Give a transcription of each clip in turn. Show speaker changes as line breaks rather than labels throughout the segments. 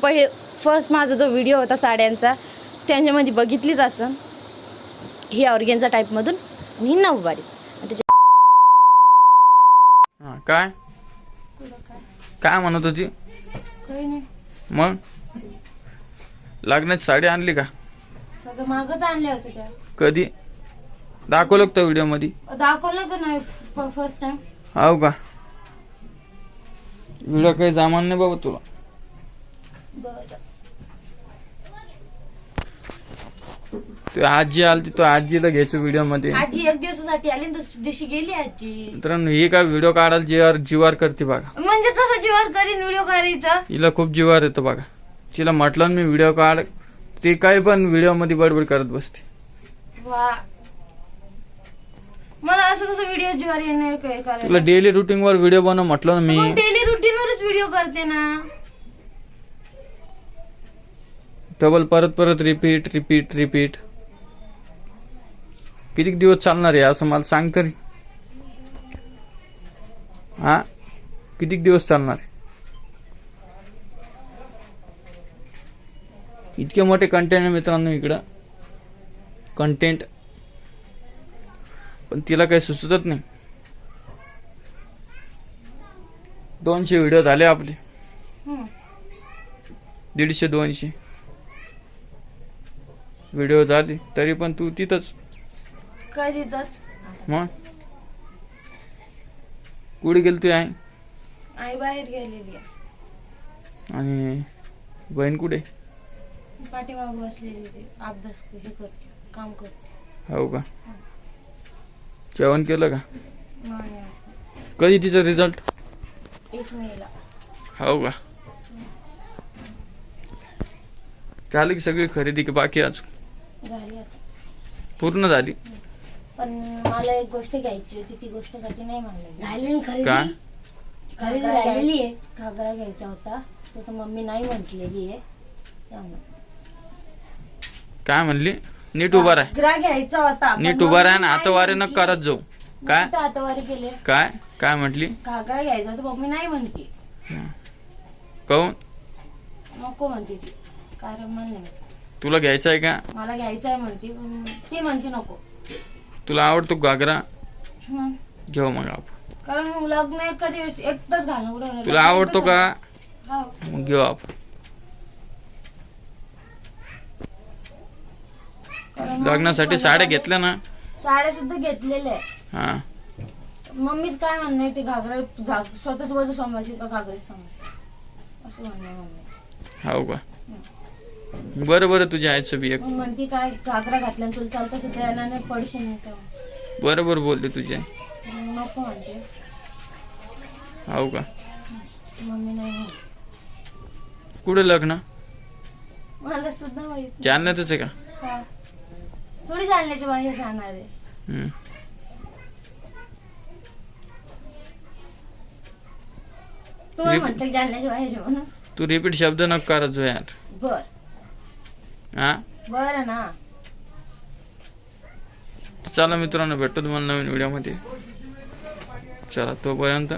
First माझा जो video होता साड्यांचा त्याच्यामध्ये बघितलीच असं ही ऑर्गेन्झा टाईपमधून आणि ही नऊवारी.
काय काय म्हणत होती?
काही नाही.
मग लग्नाची साडी आणली का?
सगळं मागच आणले होते त्या.
कधी दाखवलं का व्हिडिओ मध्ये?
दाखवलं का नाही फर्स्ट टाइम?
हो का? व्हिडिओ काही जमान नाही बाबा तुला. तू आजी आलती, तो आजीला घ्यायचं व्हिडिओ मध्ये.
आजी एक दिवसासाठी आली, दुसऱ्या दिवशी गेली आजी.
मित्रांनो ही काय व्हिडिओ काढायला जीवार करते बघा.
म्हणजे कसं जीवार करीन व्हिडिओ करायचा?
हिला खूप जीवार येतो बघा. तिला म्हटलं मी व्हिडिओ काढ, ते काही पण व्हिडिओ मध्ये बडबड करत बसते.
वा, मला असं कसं व्हिडिओ जीवार येणे काय करायला?
तुला डेली रुटीन वर व्हिडिओ बनव म्हटलं ना मी.
डेली रुटीन वरच व्हिडिओ करते ना.
डबल परत परत रिपीट रिपीट रिपीट. किती दिवस चालणार आहे असं मला सांग तरी. हा किती दिवस चालणार? इतके मोठे कंटेंट आहे मित्रांनो इकडं, कंटेंट, पण तिला काही सुचतच नाही. 200 व्हिडिओ झाले आपले, 150-200 व्हिडिओ झाले तरी पण तू तिथंच.
काय देतात?
मग कुठे गेली तू?
आई बाहेर गेलेली आहे.
आणि बहीण कुठे?
पाठीमाग बसलेली होती, अभ्यास हे करते, काम करते.
हो का? जेवण केलं का?
नाही,
कधी तिचा रिझल्ट?
1 मेला.
हो का? झाली की सगळी खरेदी की बाकी अजून?
झाली आता.
पूर्ण झाली?
पण मला एक गोष्ट घ्यायची होती, ती गोष्टसाठी नाही म्हणलं. झाली खरेदी.
काय?
खरेदी झालेली आहे. घागरा घ्यायचा होता, तो मम्मी नाही म्हटलेली आहे.
काय म्हणली? नीट उभा राह.
घागरा घ्यायचा होता.
नीट उभा राह ना, आता वारे न करत जाऊ. काय
हातवारे केले?
काय काय म्हटली?
घागरा घ्यायचा होता, मम्मी नाही म्हणते.
काऊन?
नको म्हणते ती. कारण म्हणले
तुला घ्यायचं आहे का?
मला घ्यायचं आहे म्हणते, पण ती म्हणते नको.
तुला आवडतो घागरा? घेऊ मग आपण.
कारण मग लग्न कधी एकटाच घालणं उडवलं.
तुला आवडतो का?
हा.
मग घेऊ आपण. लग्नासाठी साड्या घेतल्या ना?
साड्या सुद्धा घेतलेल्या आहे.
हा.
मम्मीच काय म्हणणं आहे, ते घागरा स्वतःच वजन समजायची का घागरे समजायची असं म्हणणं मम्मीच.
हो का? बरं बरं, तुझ्या आईचं बी एक.
म्हणते काय घागरा घातल्यानं तुला चालतं सुद्धा येणार नाही, पडशी नाही तर.
बरोबर बोलते तुझी आई.
नको म्हणते.
हो का?
मम्मी नाही म्हणते.
कुठे लग्न?
मला सुद्धा माहित.
जालन्यातच आहे का?
हा. थोडी जालन्याच्या बाहेर जाणार आहे. तुम्हाला म्हटलं जालन्याच्या बाहेर आहे म्हणून.
तू रिपीट शब्द नको करत जो यार.
बर.
हा
बरं ना.
चला मित्रांनो, भेटतो तुम्हाला नवीन व्हिडिओ मध्ये. चला तोपर्यंत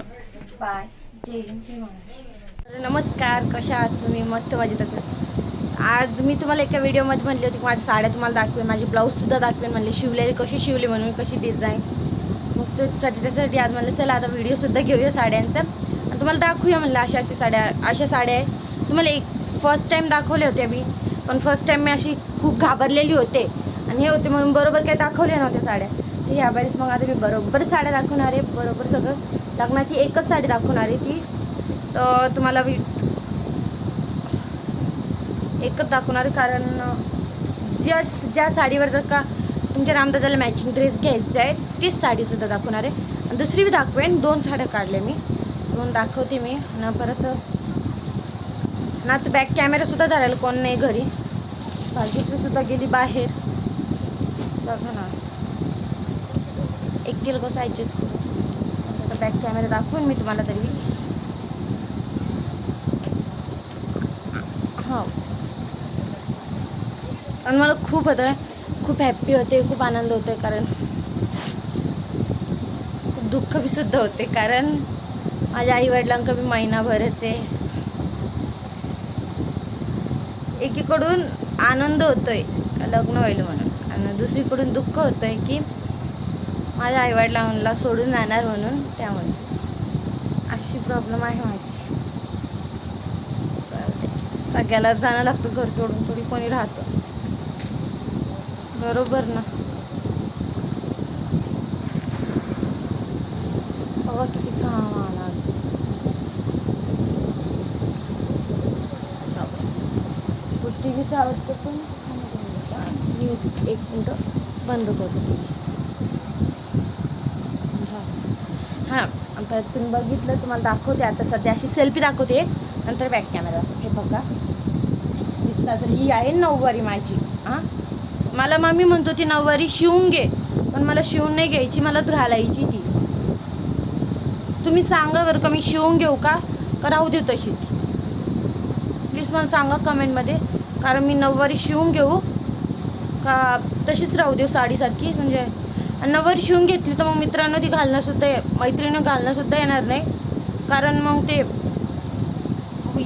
बाय. जय हिंद, जय महाराष्ट्र. नमस्कार, कशा आहात तुम्ही? मस्त मजेत असेल. आज मी तुम्हाला एका व्हिडिओमध्ये म्हणली होती की माझ्या साड्या तुम्हाला दाखवेन, माझी ब्लाऊजसुद्धा दाखवेन. म्हणले शिवलेली कशी शिवली म्हणून, कशी डिझाईन. मग त्याच्यासाठी आज म्हणलं चला आता व्हिडिओसुद्धा घेऊया साड्यांचा आणि तुम्हाला दाखवूया. म्हणलं अशा साड्या आहे. तुम्हाला एक फर्स्ट टाईम दाखवले होते मी, पण फर्स्ट टाईम मी अशी खूप घाबरलेली होते आणि हे होते म्हणून बरोबर काही दाखवल्या नव्हत्या साड्या. तर ह्या बारीस मग आता मी बरोबर साड्या दाखवणार आहे. बरोबर सगळं लग्नाची एकच साडी दाखवणार आहे ती. तर तुम्हाला एकच दाखवणार आहे, कारण ज्या साडीवर जर का तुमच्या रामदादाला मॅचिंग ड्रेस घ्यायचा आहे तीच साडीसुद्धा दाखवणार आहे. आणि दुसरी बी दाखवेन. 2 साड्या काढल्या मी, 2 दाखवते मी. ना परत ना तर बॅक कॅमेरासुद्धा धरायला कोण नाही घरी. भाग्यश्रीसुद्धा गेली बाहेर. बघा ना, एक किलो कसं ॲडजस्ट करू. आता बॅक कॅमेरा दाखवून मी तुम्हाला तरी. हो. आणि मला खूप हॅप्पी होते, खूप आनंद होते, कारण खूप दुःख बी सुद्धा होते, कारण माझ्या आईवडिलांका बी महिनाभरच आहे. एकीकडून आनंद होतोय का लग्न होईल म्हणून, आणि दुसरीकडून दुःख होतंय की माझ्या आईवडिलांना सोडून जाणार म्हणून. त्यामुळे अशी प्रॉब्लेम आहे माझी. चालते, सगळ्याला जाणं लागतं घर सोडून, थोडी कोणी राहतं, बरोबर ना. बघा किती काम आला आज. टी व्ही चालत पासून मी 1 मिनटं बंद करतो टी व्ही. हां, आता तुम्ही बघितलं, तुम्हाला दाखवते आता सध्या अशी सेल्फी दाखवते, नंतर बॅक कॅमेरा. हे बघा दिसत असेल, ही आहे नऊवारी माझी. हां, मला मम्मी म्हणतो ती नऊवारी शिवून घे, पण मला शिवून नाही घ्यायची, मलाच घालायची ती. तुम्ही सांगा बरं का, मी शिवून घेऊ का राहू दे तशीच? प्लीज मला सांगा कमेंटमध्ये, कारण मी नऊवारी शिवून घेऊ का तशीच राहू देऊ साडीसारखी. म्हणजे नऊवारी शिवून घेतली तर मग मित्रांनो ती घालणंसुद्धा, मैत्रिणीनं घालणंसुद्धा येणार नाही, कारण मग ते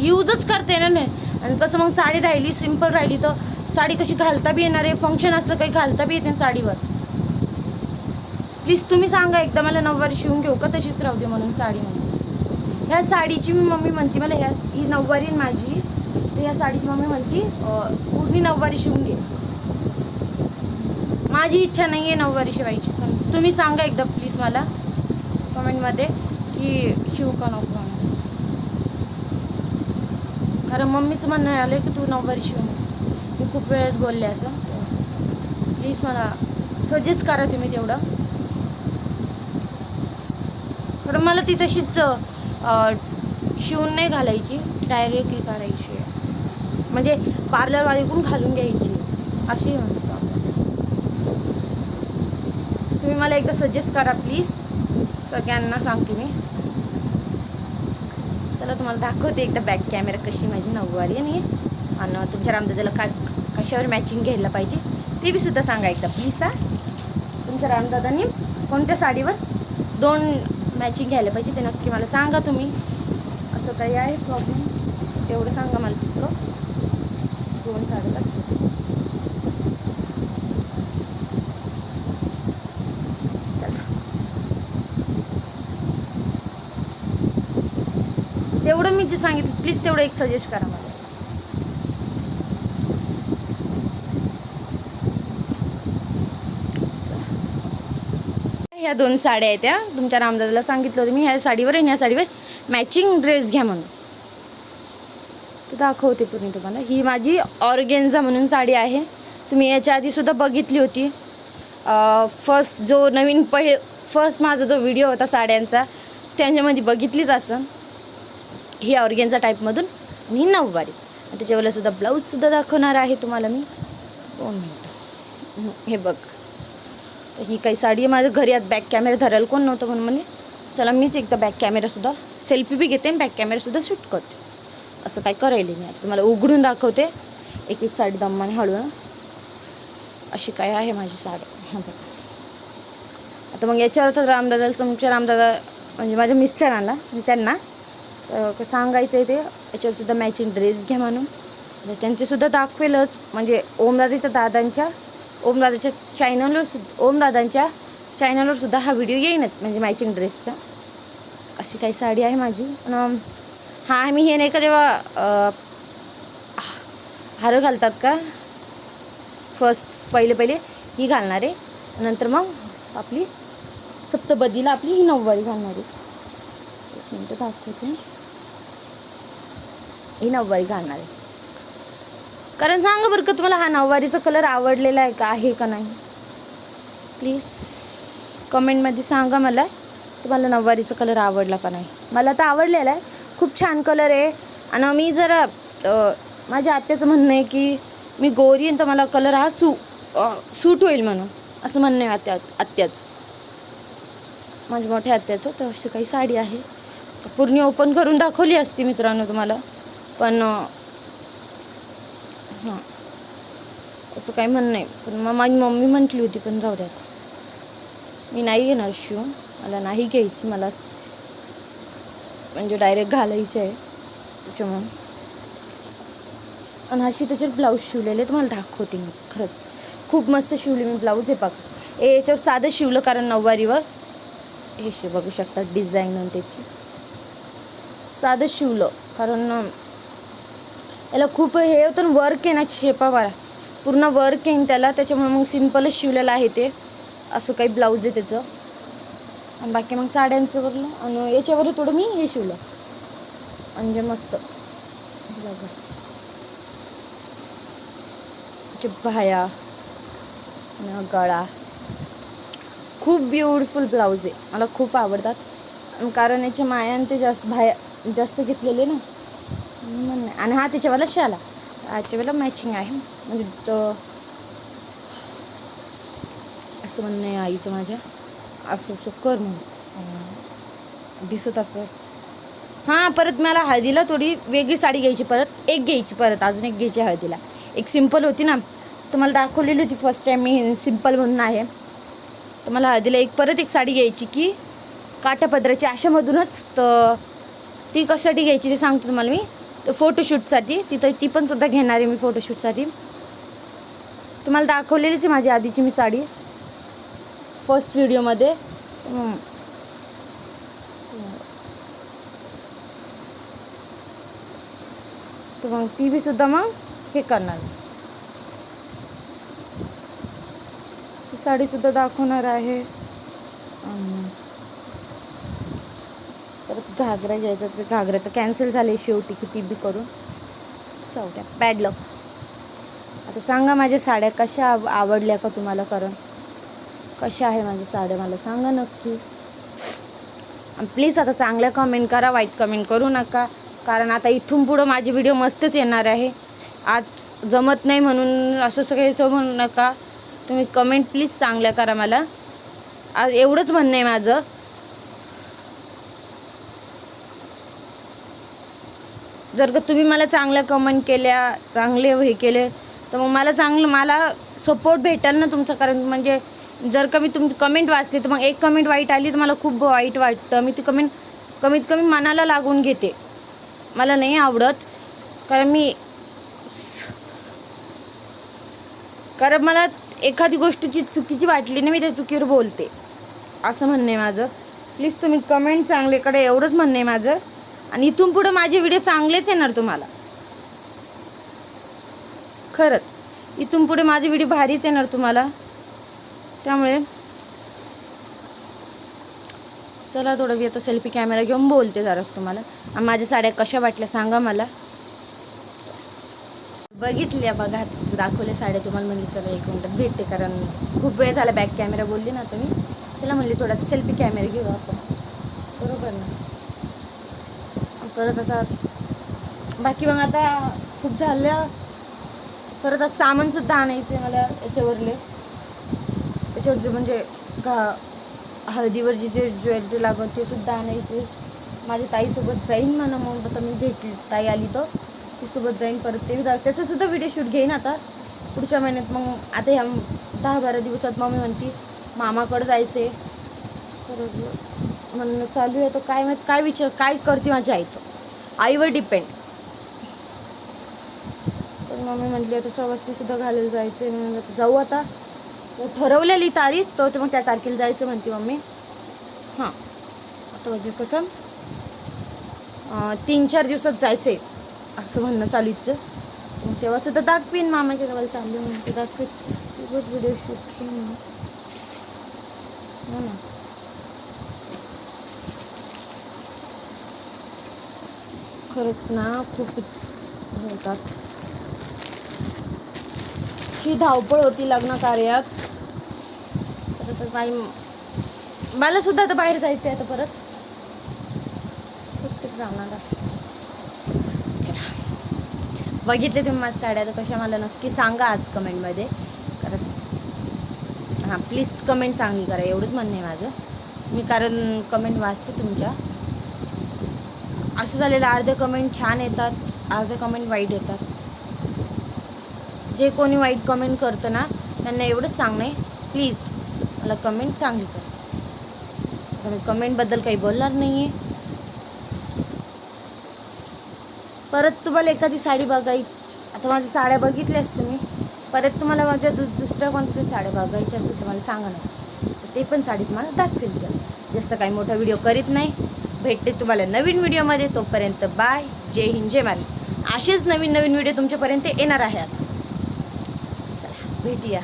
यूजच करता येणार नाही. आणि कसं मग साडी राहिली, सिम्पल राहिली तर साडी कशी घालता बी येणार आहे, फंक्शन असलं काही घालता बी येते साडीवर. प्लीज तुम्ही सांगा एकदा, मला नऊवारी शिवून घेऊ का तशीच राहू दे म्हणून साडी. म्हणून ह्या साडीची मी मम्मी म्हणते मला, ही नऊवारी माझी, तर ह्या साडीची मम्मी म्हणती पूर्ण नऊवारी शिवून घे. माझी इच्छा नाही आहे नऊवारी शिवायची, पण तुम्ही सांगा एकदा प्लीज मला कमेंटमध्ये की शिवू का नको म्हणून. कारण मम्मीचं म्हणणं आलं की तू नऊवारी शिवून. मी खूप वेळेस बोलले असं, प्लीज मला सजेस्ट करा तुम्ही तेवढं. कारण मला ती तशीच शिवून नाही घालायची, डायरेक्ट हे करायची, म्हणजे पार्लरवालीकडून घालून घ्यायची अशी म्हणतो. तुम्ही मला एकदा सजेस्ट करा प्लीज, सगळ्यांना सांगते मी. चला तुम्हाला दाखवते एकदा बॅक कॅमेरा कशी माझी नऊवारी. आणि तुमच्या रामदादाला काय कशावर मॅचिंग घ्यायला पाहिजे ते बी सुद्धा सांगा एकदा प्लीज. तुमच्या रामदादांनी कोणत्या साडीवर 2 मॅचिंग घ्यायला पाहिजे ते नक्की मला सांगा तुम्ही. असं काही आहे प्रॉब्लेम तेवढं सांगा मला. तितकं 2 साड्या दाखवते. चला तेवढं मी जे सांगितलं प्लीज तेवढं एक सजेस्ट करा मला. ह्या 2 साड्या आहेत, त्या तुमच्या रामदादाला सांगितलं होतं मी, ह्या साडीवर आणि ह्या साडीवर मॅचिंग ड्रेस घ्या म्हणून. तर दाखवते पूर्ण तुम्हाला. ही माझी ऑर्गेन्झा म्हणून साडी आहे. तुम्ही याच्या आधीसुद्धा बघितली होती. फर्स्ट जो नवीन फर्स्ट माझा जो व्हिडिओ होता साड्यांचा त्याच्यामध्ये बघितलीच असं. ही ऑर्गेन्झा टाईपमधून आणि ही नऊवारी. आणि त्याच्यावरला सुद्धा ब्लाऊजसुद्धा दाखवणार आहे तुम्हाला मी. 2 मिनटं. हे बघ, तर ही काही साडी आहे. माझ्या घरी आत बॅक कॅमेरा धरायला कोण नव्हतं म्हणून म्हणले चला मीच एकदा बॅक कॅमेरासुद्धा सेल्फी बी घेते आणि बॅक कॅमेरासुद्धा शूट करते. असं काही करायला नाही. आता तुम्हाला उघडून दाखवते एक एक साडी दम्माने हळून. अशी काय आहे माझी साडी. हां बघा. आता मग याच्यावर तर रामदादाला, तुमच्या रामदादा म्हणजे माझ्या मिस्टरांना त्यांना तर सांगायचं आहे ते याच्यावरसुद्धा मॅचिंग ड्रेस घ्या म्हणून. त्यांचेसुद्धा दाखवेलच, म्हणजे ओमदादांच्या चॅनलवर सुद्धा हा व्हिडिओ येईनच, म्हणजे मॅचिंग ड्रेसचा. अशी काही साडी आहे माझी. हां, मी हे नाही का जेव्हा हार घालतात का पहिले ही घालणार आहे, नंतर मग आपली सप्तपदीला आपली ही नऊवारी घालणार आहे. 1 मिनटं दाखवते. ही नऊवारी घालणार आहे. कारण सांगा बरं का तुम्हाला हा नऊवारीचा कलर आवडलेला आहे का नाही. प्लीज कमेंटमध्ये सांगा मला तुम्हाला नऊवारीचा कलर आवडला का नाही. मला तर आवडलेला आहे, खूप छान कलर आहे. आणि मी जरा माझ्या आत्याचं म्हणणं आहे की मी गोरी आहे तर मला कलर हा सूट होईल म्हणून, असं म्हणणं आहे आत्याचं, माझ्या मोठ्या आत्याचं. तर अशी काही साडी आहे. पूर्ण ओपन करून दाखवली असती मित्रांनो तुम्हाला, पण हां असं काही म्हणणं नाही. पण मग माझी मम्मी म्हटली होती, पण जाऊ द्यात, मी नाही घेणार शिवून. मला नाही घ्यायची, मला म्हणजे डायरेक्ट घालायची आहे त्याच्यामुळे. आणि अशी त्याच्यावर ब्लाऊज शिवलेले तुम्हाला दाखवते मी. खरंच खूप मस्त शिवले मी ब्लाऊज. हे बघा याच्यावर साधं शिवलं कारण नऊवारीवर हे बघू शकता डिझाईन आणि त्याची साधं शिवलं कारण याला खूप हे होतं वर्क आहे ना शेपावाला पूर्ण वर्क आहे त्याला त्याच्यामुळे मग सिम्पलच शिवलेलं आहे ते. असं काही ब्लाऊज आहे त्याचं आणि बाकी मग साड्यांचं वरलं आणि याच्यावर थोडं मी हे शिवलं म्हणजे मस्त बघा बाह्या गळा. खूप ब्युटिफुल ब्लाऊज आहे मला खूप आवडतात कारण याचे मायान ते जास्त बाह्या जास्त घेतलेले ना म्हणून. आणि हा त्याच्यावाला शाला त्याच्यावाला मॅचिंग आहे म्हणजे असं म्हणणं आहे आईचं माझ्या. असं असं कर म्हणून दिसत असं. हां परत मला हळदीला थोडी वेगळी साडी घ्यायची परत एक घ्यायची परत अजून एक घ्यायची हळदीला. एक सिम्पल होती ना तुम्हाला दाखवलेली होती फर्स्ट टाईम मी सिम्पल म्हणून आहे तर मला हळदीला परत एक साडी घ्यायची की काठापदराची अशामधूनच. तर ती कशासाठी घ्यायची ते सांगतो तुम्हाला मी. तर फोटोशूटसाठी ती पण सुद्धा घेणार आहे मी फोटोशूटसाठी. तुम्हाला दाखवलेलीच आहे माझी आधीची मी साडी फर्स्ट व्हिडिओमध्ये. तर मग ती बी सुद्धा मग हे करणार ती साडीसुद्धा दाखवणार आहे. परत घागरा घ्यायचा तर घागऱ्याचं कॅन्सल झाले शेवटी किती बी करून सावट्या पॅडलॉक. आता सांगा माझ्या साड्या कशा आवडल्या का तुम्हाला कारण कशा आहे माझ्या साड्या मला सांगा नक्की. प्लीज आता चांगल्या कमेंट करा वाईट कमेंट करू नका कारण आता इथून पुढं माझे व्हिडिओ मस्तच येणार आहे. आज जमत नाही म्हणून असं सगळं म्हणू नका. तुम्ही कमेंट प्लीज चांगल्या करा मला. आज एवढंच म्हणणं आहे माझं. जर का तुम्ही मला चांगल्या कमेंट केल्या चांगले हे केले तर मग मला सपोर्ट भेटेल ना तुमचं. कारण म्हणजे जर का मी तुमची कमेंट वाचली तर मग एक कमेंट वाईट आली तर मला खूप वाईट वाटतं. मी ती कमेंट कमीत कमी मनाला लागून घेते. मला नाही आवडत कारण मला एखादी गोष्टीची चुकीची वाटली ना मी त्या चुकीवर बोलते असं म्हणणं आहे माझं. प्लीज तुम्ही कमेंट चांगलेकडे एवढंच म्हणणं आहे माझं. आणि इथून पुढे माझे व्हिडिओ चांगलेच येणार तुम्हाला खरंच. इथून पुढे माझे व्हिडिओ भारीच येणार तुम्हाला. त्यामुळे चला थोडं मी आता सेल्फी कॅमेरा घेऊन बोलते जराच तुम्हाला. आणि माझ्या साड्या कशा वाटल्या सांगा मला. बघितल्या बघा दाखवल्या साड्या तुम्हाला म्हणली चला एक मिनटात भेटते कारण खूप वेळ झाला बॅक कॅमेरा बोलली ना आता मी. चला म्हणली थोडा सेल्फी कॅमेरा घेऊ आपण बरोबर ना. परत आता बाकी मग आता खूप झालं. परत आता सामानसुद्धा आणायचं आहे मला याच्यावर जे म्हणजे हळदीवर जे ज्वेलरी लागत ते सुद्धा आणायचे. माझ्या ताईसोबत जाईन म्हणा मग आता मी भेटली ताई आली तर तीसोबत जाईन परत ते त्याचासुद्धा व्हिडिओ शूट घेईन आता पुढच्या महिन्यात. मग आता ह्या 10-12 दिवसात मम्मी म्हणती मामाकडं जायचं आहे परत म्हणणं चालू आहे. तर काय माहीत काय करते माझी आई. तो आईवर डिपेंड. तर मम्मी म्हटली आता सवासणीसुद्धा घालायला जायचं आहे म्हणून जाऊ आता ठरवलेली तारीख तर मग त्या तारखेला जायचं म्हणते मम्मी. हां आता म्हणजे कसं 3-4 दिवसात जायचं आहे असं म्हणणं चालू आहे तिचं. मग तेव्हा सुद्धा दाखवीन मामाच्या गावाला चालली म्हणून ते दाखवीन खूपच व्हिडिओ शूट घेईन हो ना. खरंच ना खूप होतात. ही धावपळ होती लग्न कार्यात. तर आता मला सुद्धा आता बाहेर जायचं आहे आता परत प्रत्येक जाणार. बघितले तुम्ही माझ्या साड्या तर कशा मला नक्की सांगा आज कमेंटमध्ये कारण हां प्लीज कमेंट चांगली करा एवढंच म्हणणं आहे माझं मी. कारण कमेंट वाचते तुमच्या. असं झालेलं अर्धे कमेंट छान येतात अर्धे कमेंट वाईट येतात. जे कोणी वाईट कमेंट करतं ना त्यांना एवढंच सांगणं आहे प्लीज मला कमेंट चांगली करा. मी कमेंटबद्दल काही बोलणार नाही आहे. परत तुम्हाला एखादी साडी बघायची आता माझ्या साड्या बघितल्याच तुम्ही, परत तुम्हाला माझ्या दुसऱ्या कोणत्या साड्या बघायच्या असतील तर मला सांगा ना, तर ते पण साडी तुम्हाला दाखवेल. जास्त काही मोठा व्हिडिओ करीत नाही. भेटते तुम्हाला नवीन व्हिडिओमध्ये. तोपर्यंत बाय. जय हिंद, जय महाराष्ट्र. असेच नवीन नवीन व्हिडिओ तुमच्यापर्यंत येणार आहे. आता चला भेटूया.